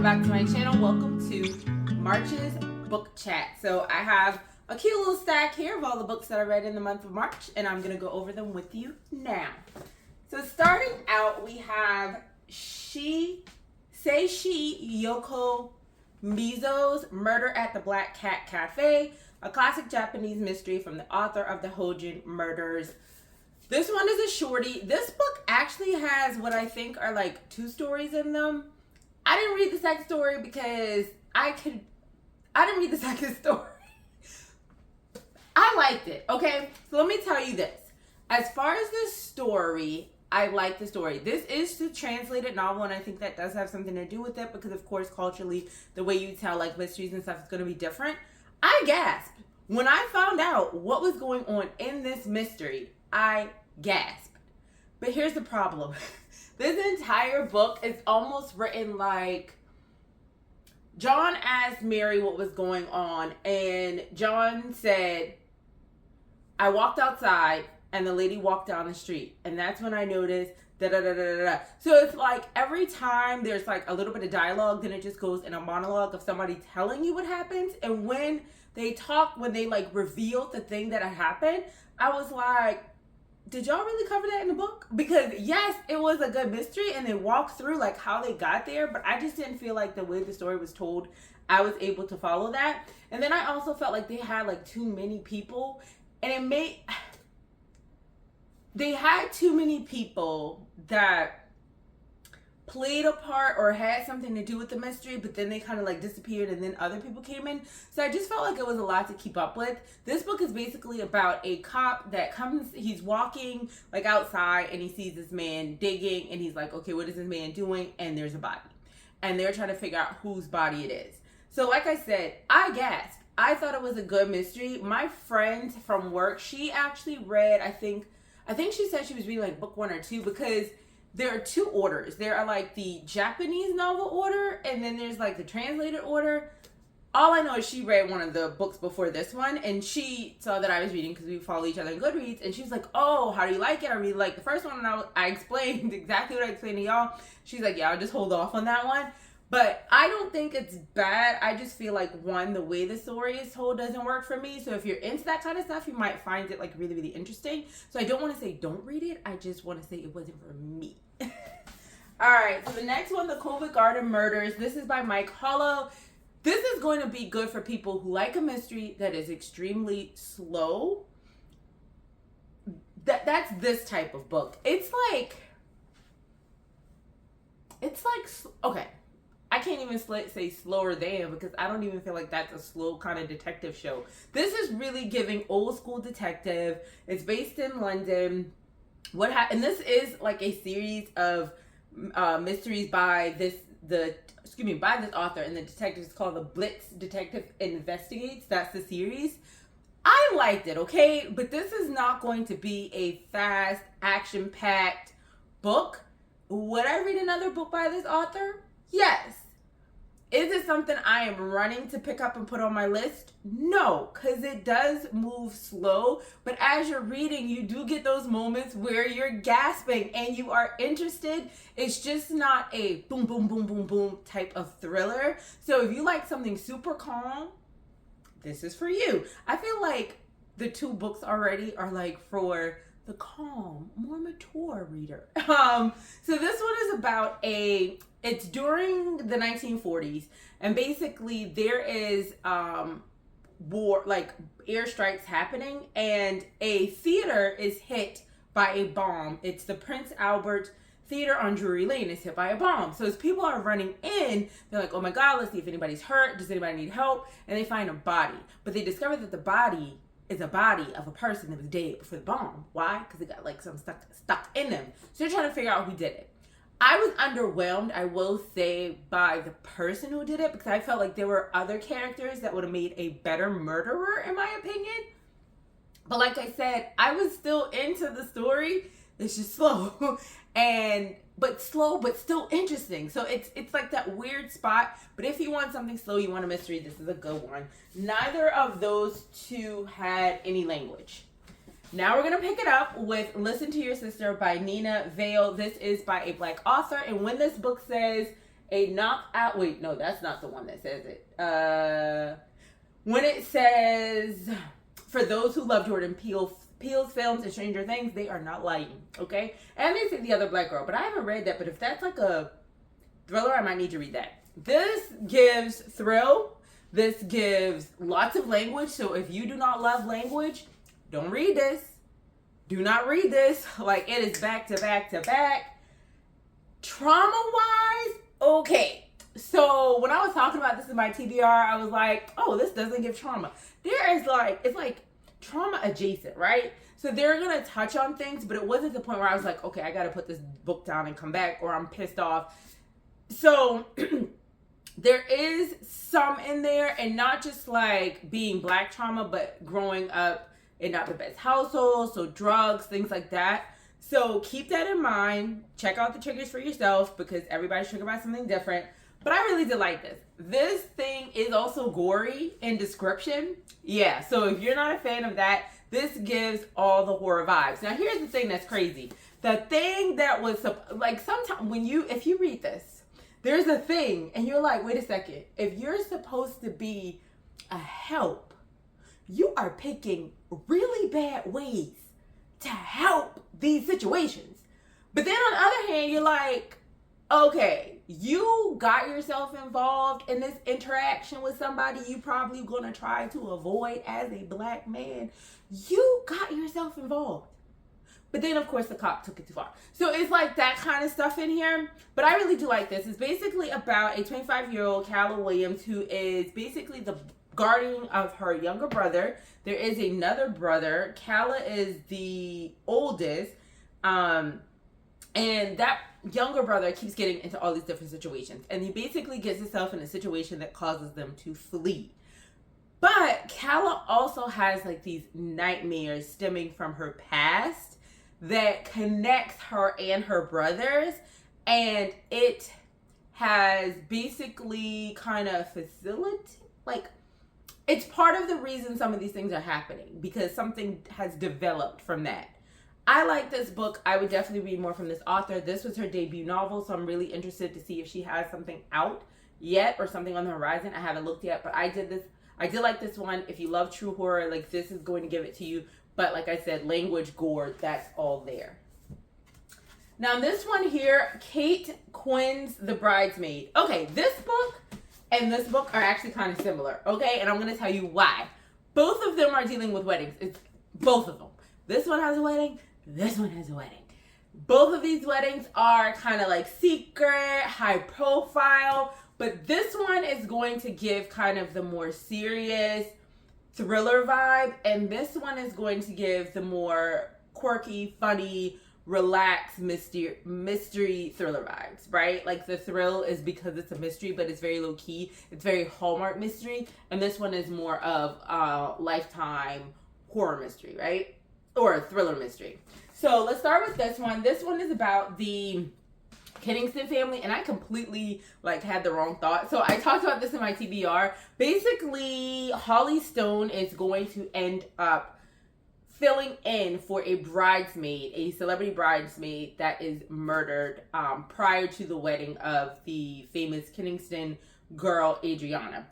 back to my channel. Welcome to March's book chat. So I have a cute little stack here of all the books that I read in the month of March, and I'm going to go over them with you now. So starting out, we have Seishi Yoko Mizo's Murder at the Black Cat Cafe, a classic Japanese mystery from the author of the Hojin Murders. This one is a shorty. This book actually has what I think are like 2 stories in them. I didn't read the second story because I didn't read the second story. I liked it, okay? So let me tell you this. As far as the story, I like the story. This is the translated novel, and I think that does have something to do with it because, of course, culturally, the way you tell like mysteries and stuff is going to be different. I gasped. When I found out what was going on in this mystery, I gasped. But here's the problem. This entire book is almost written like John asked Mary what was going on, and John said, I walked outside and the lady walked down the street, and that's when I noticed da-da-da-da-da-da. So it's like every time there's like a little bit of dialogue, then it just goes in a monologue of somebody telling you what happens. And when they talk, when they like revealed the thing that had happened, I was like, did y'all really cover that in the book? Because yes, it was a good mystery and they walked through like how they got there, but I just didn't feel like the way the story was told, I was able to follow that. And then I also felt like they had like too many people, and they had too many people that played a part or had something to do with the mystery, but then they kind of like disappeared and then other people came in. So I just felt like it was a lot to keep up with. This book is basically about a cop that comes, he's walking like outside and he sees this man digging and he's like, okay, what is this man doing? And there's a body. And they're trying to figure out whose body it is. So like I said, I gasped. I thought it was a good mystery. My friend from work, she actually read, I think she said she was reading like book 1 or 2 because there are 2 orders. There are like the Japanese novel order, and then there's like the translated order. All I know is she read one of the books before this one, and she saw that I was reading because we follow each other in Goodreads, and she was like, oh, how do you like it? I really like the first one, and I explained exactly what I explained to y'all. She's like, yeah, I'll just hold off on that one. But I don't think it's bad. I just feel like, one, the way the story is told doesn't work for me. So if you're into that kind of stuff, you might find it like really, really interesting. So I don't want to say don't read it. I just want to say it wasn't for me. All right. So the next one, the Covent Garden Murders. This is by Mack. This is going to be good for people who like a mystery that is extremely slow. That's this type of book. It's like, okay. I can't even say slower than, because I don't even feel like that's a slow kind of detective show. This is really giving old school detective. It's based in London. And this is like a series of mysteries by this author, and the detective is called The Blitz Detective Investigates. That's the series. I liked it, okay? But this is not going to be a fast, action-packed book. Would I read another book by this author? Yes. Is it something I am running to pick up and put on my list? No, because it does move slow. But as you're reading, you do get those moments where you're gasping and you are interested. It's just not a boom, boom, boom, boom, boom type of thriller. So if you like something super calm, this is for you. I feel like the 2 books already are like for the calm, more mature reader. So this one is about it's during the 1940s, and basically there is war, like airstrikes happening, and a theater is hit by a bomb. It's the Prince Albert Theater on Drury Lane is hit by a bomb. So as people are running in, they're like, oh my God, let's see if anybody's hurt. Does anybody need help? And they find a body, but they discover that the body is a body of a person that was dead before the bomb. Why? Because it got like something stuck in them. So they're trying to figure out who did it. I was underwhelmed, I will say, by the person who did it, because I felt like there were other characters that would have made a better murderer, in my opinion. But like I said, I was still into the story. It's just slow. But still interesting. So it's like that weird spot. But if you want something slow, you want a mystery, this is a good one. Neither of those 2 had any language. Now we're going to pick it up with Listen to Your Sister by Nina Vale. This is by a Black author. And when this book says a knockout. Wait, no, that's not the one that says it. When it says, for those who love Jordan Peele's films and Stranger Things, they are not lying, okay? And they say The Other Black Girl, but I haven't read that. But if that's like a thriller, I might need to read that. This gives thrill. This gives lots of language. So if you do not love language, don't read this. Do not read this. Like, it is back to back to back. Trauma-wise, okay. So when I was talking about this in my TBR, I was like, oh, this doesn't give trauma. There is like, it's like trauma adjacent, right? So they're going to touch on things, but it wasn't the point where I was like, okay, I got to put this book down and come back, or I'm pissed off. So there is some in there, and not just like being Black trauma, but growing up in not the best household, so drugs, things like that. So keep that in mind. Check out the triggers for yourself, because everybody's triggered by something different. But I really did like this. This thing is also gory in description. Yeah, so if you're not a fan of that, this gives all the horror vibes. Now, here's the thing that's crazy. The thing that was, like, sometimes if you read this, there's a thing, and you're like, wait a second. If you're supposed to be a help, you are picking really bad ways to help these situations. But then on the other hand, you're like, okay, you got yourself involved in this interaction with somebody you probably gonna try to avoid as a Black man. You got yourself involved. But then, of course, the cop took it too far. So it's like that kind of stuff in here. But I really do like this. It's basically about a 25-year-old Calla Williams who is basically the guardian of her younger brother. There is another brother. Calla is the oldest. And that younger brother keeps getting into all these different situations. And he basically gets himself in a situation that causes them to flee. But Calla also has like these nightmares stemming from her past that connects her and her brothers. And it has basically kind of it's part of the reason some of these things are happening, because something has developed from that. I like this book. I would definitely read more from this author. This was her debut novel, so I'm really interested to see if she has something out yet or something on the horizon. I haven't looked yet, but I did like this one. If you love true horror, like, this is going to give it to you. But like I said, language, gore, that's all there. Now this one here, Kate Quinn's The Bridesmaid. Okay, this book and this book are actually kind of similar, okay? And I'm going to tell you why. Both of them are dealing with weddings. It's both of them. This one has a wedding. This one has a wedding. Both of these weddings are kind of like secret, high profile, but this one is going to give kind of the more serious thriller vibe, and this one is going to give the more quirky, funny, relaxed mystery thriller vibes, right? Like, the thrill is because it's a mystery, but it's very low key. It's very Hallmark mystery, and this one is more of Lifetime horror mystery, right? Or a thriller mystery. So let's start with this one. This one is about the Kinnington family, and I completely had the wrong thought. So I talked about this in my TBR. Basically, Holly Stone is going to end up filling in for a bridesmaid, a celebrity bridesmaid that is murdered prior to the wedding of the famous Kinnington girl, Adriana.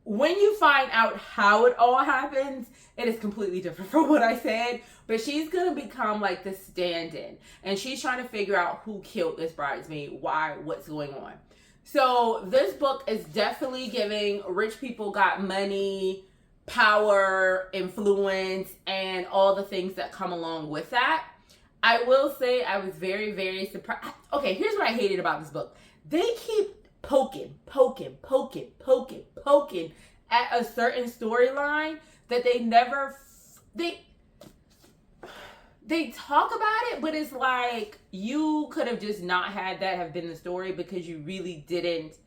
When you find out how it all happens, it is completely different from what I said. But she's going to become like the stand-in. And she's trying to figure out who killed this bridesmaid, why, what's going on. So this book is definitely giving rich people got money, power, influence, and all the things that come along with that. I will say I was very, very surprised. Okay, here's what I hated about this book. They keep poking at a certain storyline that they never, they talk about it, but it's like, you could have just not had that have been the story, because you really didn't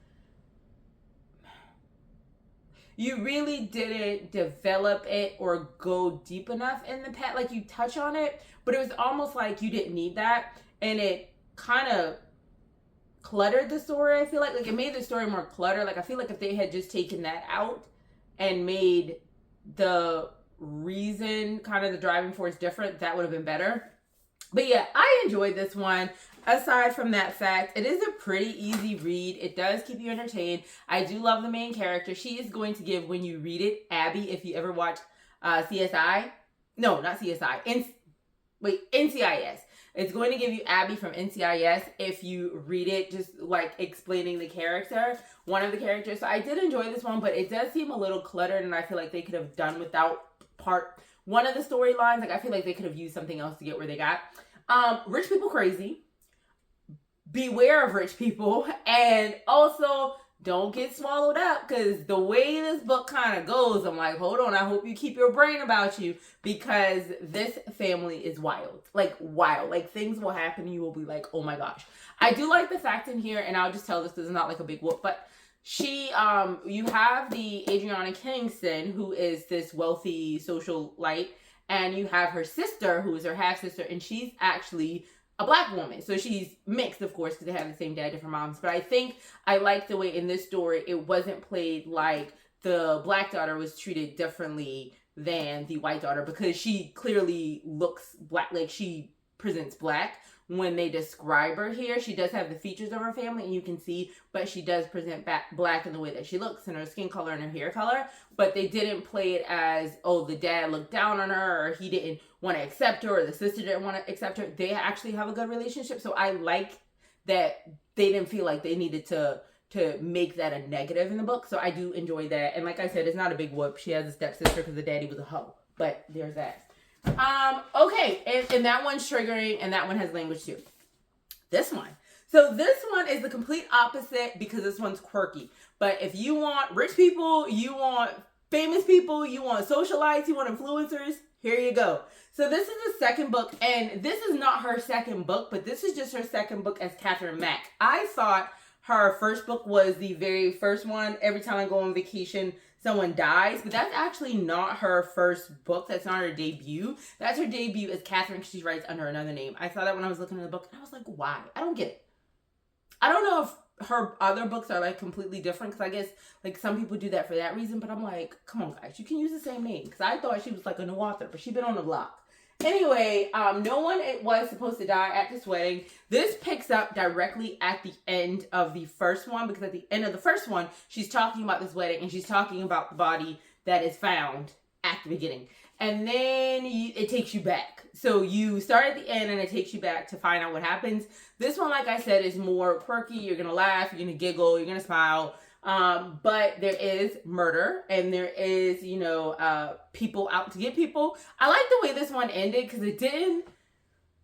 develop it or go deep enough in the past. Like, you touch on it, but it was almost like you didn't need that, and it kind of cluttered the story. I feel like it made the story more cluttered. Like, I feel like if they had just taken that out and made the reason kind of the driving force different, that would have been better. But yeah, I enjoyed this one. Aside from that fact, it is a pretty easy read. It does keep you entertained. I do love the main character. She is going to give, when you read it, Abby, if you ever watch CSI. No, not CSI. NCIS. It's going to give you Abby from NCIS if you read it, just like explaining the character, one of the characters. So I did enjoy this one, but it does seem a little cluttered, and I feel like they could have done without one of the storylines. Like, I feel like they could have used something else to get where they got. Rich people crazy. Beware of rich people, and also don't get swallowed up, because the way this book kind of goes, I'm like, hold on, I hope you keep your brain about you, because this family is wild. Like, wild. Like, things will happen, you will be like, oh my gosh. I do like the fact in here, and I'll just tell this because it's not like a big whoop, but you have the Adriana Kingston, who is this wealthy socialite, and you have her sister, who is her half-sister, and she's actually a black woman. So she's mixed, of course, because they have the same dad, different moms. But I think I like the way in this story, it wasn't played like the black daughter was treated differently than the white daughter, because she clearly looks black, like she presents black. When they describe her here, she does have the features of her family, and you can see, but she does present black in the way that she looks, and her skin color and her hair color. But they didn't play it as, oh, the dad looked down on her, or he didn't want to accept her, or the sister didn't want to accept her. They actually have a good relationship. So I like that they didn't feel like they needed to make that a negative in the book. So I do enjoy that. And like I said, it's not a big whoop. She has a stepsister because the daddy was a hoe. But there's that. Okay, and that one's triggering, and that one has language too. This one. So this one is the complete opposite, because this one's quirky. But if you want rich people, you want famous people, you want socialites, you want influencers, here you go. So this is the second book, and this is not her second book, but this is just her second book as Catherine Mack. I thought her first book was the very first one. Every time I go on vacation, someone dies, but that's actually not her first book. That's not her debut. That's her debut as Catherine, because she writes under another name. I saw that when I was looking at the book, and I was like, why? I don't get it. I don't know if her other books are like completely different, because I guess like some people do that for that reason, but I'm like, come on guys, you can use the same name, because I thought she was like a new author, but she's been on the block. Anyway, no one was supposed to die at this wedding. This picks up directly at the end of the first one, because at the end of the first one, she's talking about this wedding, and she's talking about the body that is found at the beginning. And then it takes you back. So you start at the end, and it takes you back to find out what happens. This one, like I said, is more quirky. You're going to laugh, you're going to giggle, you're going to smile. But there is murder, and there is, people out to get people. I like the way this one ended, because it didn't,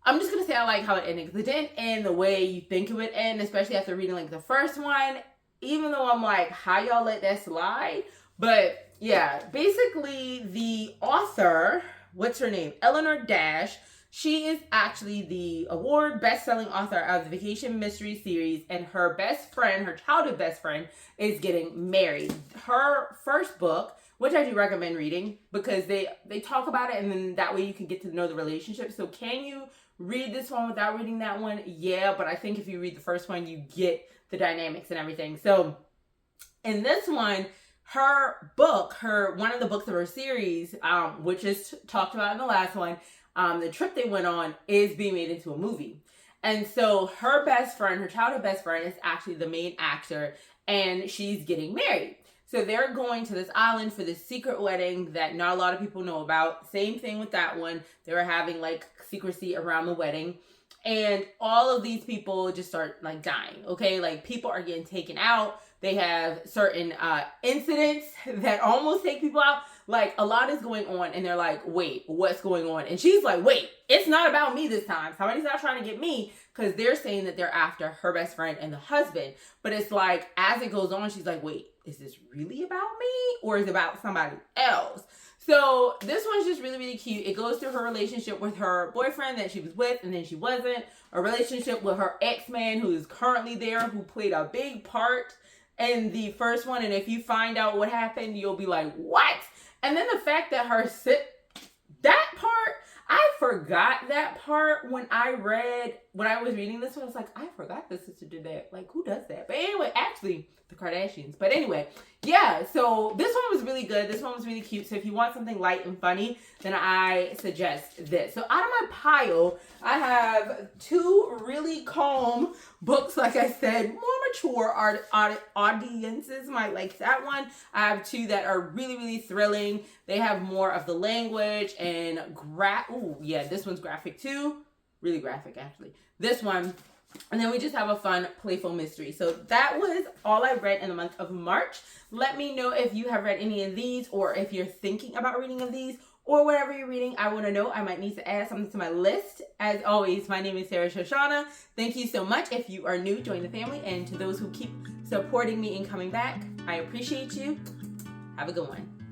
I'm just going to say I like how it ended, because it didn't end the way you think it would end, especially after reading like the first one, even though I'm like, how y'all let that slide? But yeah, basically the author, what's her name? Eleanor Dash. She is actually the award best-selling author of the Vacation Mystery series, and her best friend, her childhood best friend, is getting married. Her first book, which I do recommend reading, because they talk about it, and then that way you can get to know the relationship. So can you read this one without reading that one? Yeah, but I think if you read the first one, you get the dynamics and everything. So in this one, her book, one of the books of her series, which is talked about in the last one, the trip they went on, is being made into a movie. And so her best friend, her childhood best friend, is actually the main actor, and she's getting married. So they're going to this island for this secret wedding that not a lot of people know about. Same thing with that one. They were having like secrecy around the wedding. And all of these people just start like dying, okay? Like people are getting taken out. They have certain incidents that almost take people out. Like a lot is going on, and they're like, wait, what's going on? And she's like, wait, it's not about me this time. Somebody's not trying to get me, because they're saying that they're after her best friend and the husband. But it's like, as it goes on, she's like, wait, is this really about me, or is it about somebody else? So this one's just really, really cute. It goes through her relationship with her boyfriend that she was with, and then she wasn't. A relationship with her ex-man, who is currently there, who played a big part in the first one. And if you find out what happened, you'll be like, what? And then the fact that that part, I forgot that part when I was reading this one. I was like, I forgot the sister did that. Like, who does that? But anyway, actually, the Kardashians. But anyway, yeah, so this one was really good. This one was really cute. So if you want something light and funny, then I suggest this. So out of my pile, I have two really calm books. Like I said, more mature audiences might like that one. I have two that are really, really thrilling. They have more of the language and this one's graphic too. Really graphic, actually. This one. And then we just have a fun, playful mystery. So that was all I read in the month of March. Let me know if you have read any of these, or if you're thinking about reading of these, or whatever you're reading. I want to know. I might need to add something to my list. As always, my name is Sho'Shanna. Thank you so much. If you are new, join the family. And to those who keep supporting me and coming back, I appreciate you. Have a good one.